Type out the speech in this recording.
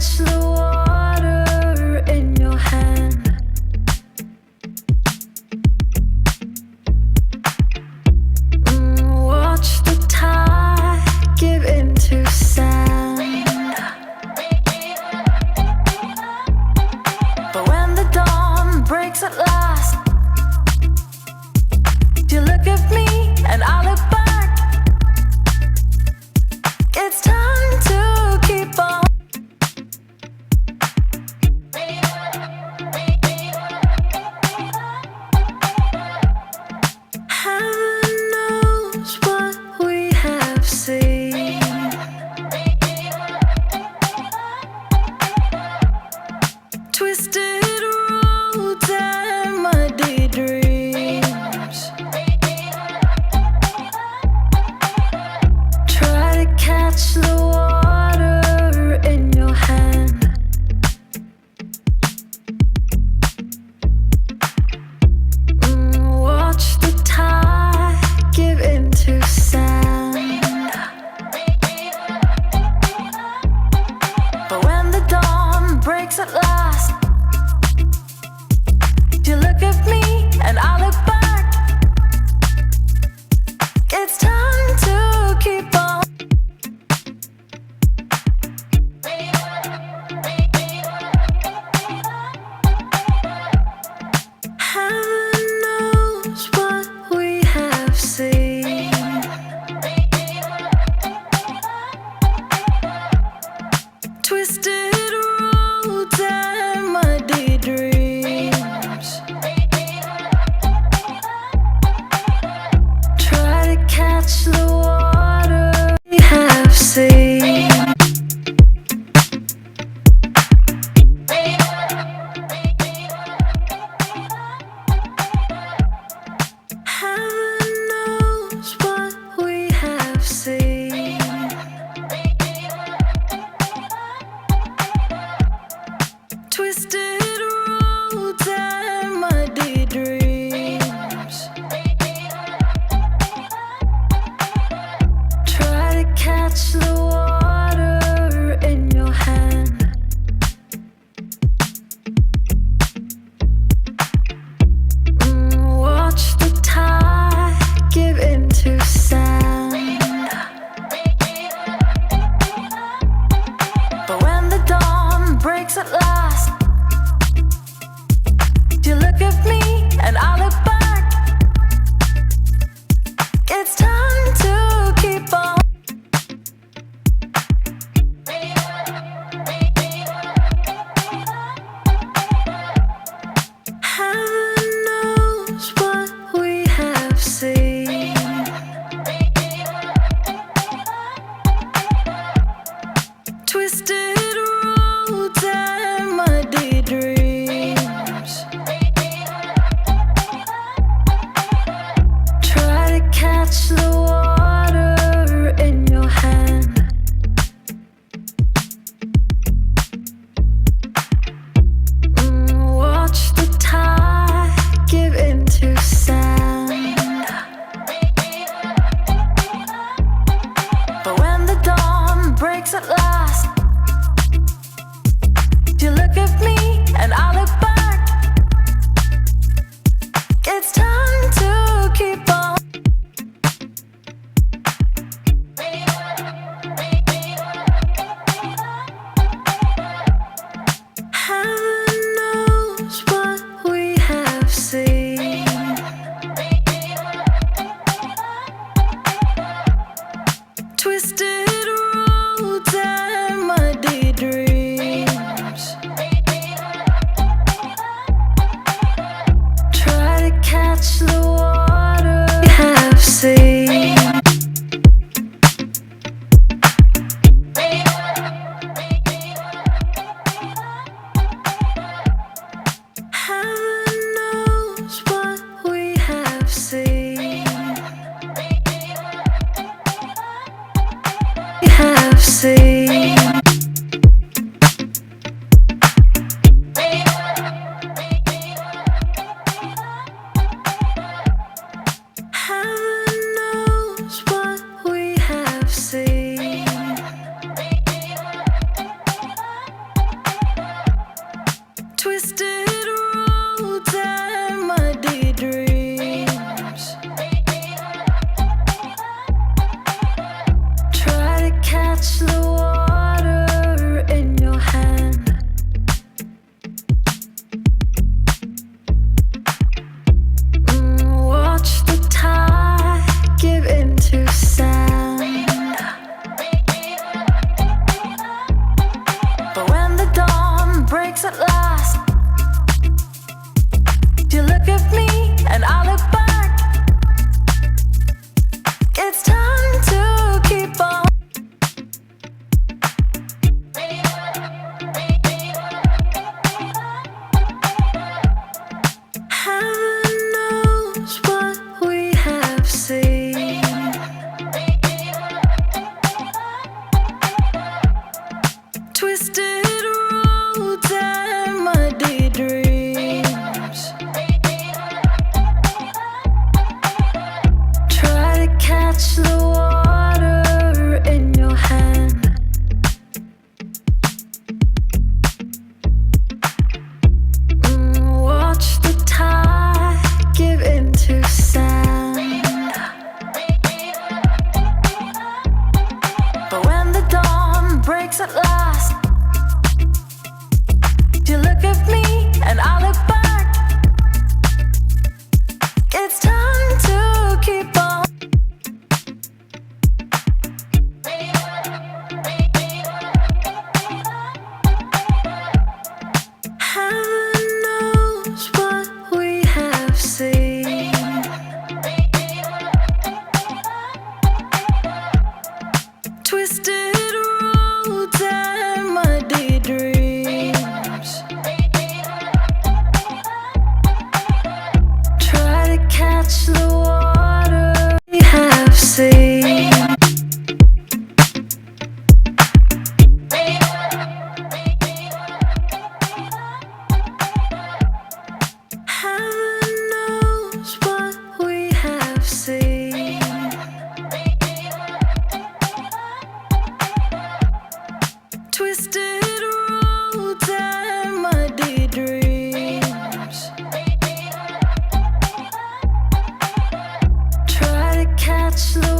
catch the water in your hand. Watch the tide give into sand. But when the dawn breaks at last, you look at me and I look back. It's time to keep on. Heaven knows what we have seen. Twisted roads and muddy dreams. Try to catch the water in your hand. Watch the tide give into sand. But when the dawn breaks at last, you look at me and I look back. It's time to keep on. Heaven knows what we have seen. Twisted roads and muddy dreams. Try to catch the water we have seen. Heaven knows what we have seen. Twisted roads and muddy dreams. Try to catch the water in your hand. Watch the tide give into sand. But when the dawn breaks at last, you look at me and I look back. It's time to keep on. Heaven knows what we have seen. Twisted roads and muddy dreams. Try to catch the water in your hand. Watch the tide give into sand. But when the dawn breaks at last, you look at me and I look back. It's time to keep on. Heaven knows what we have seen. Twisted roads and muddy dreams. Try to catch the water we have seen. Heaven knows what we have seen. Twisted roads and muddy dreams. Try to catch the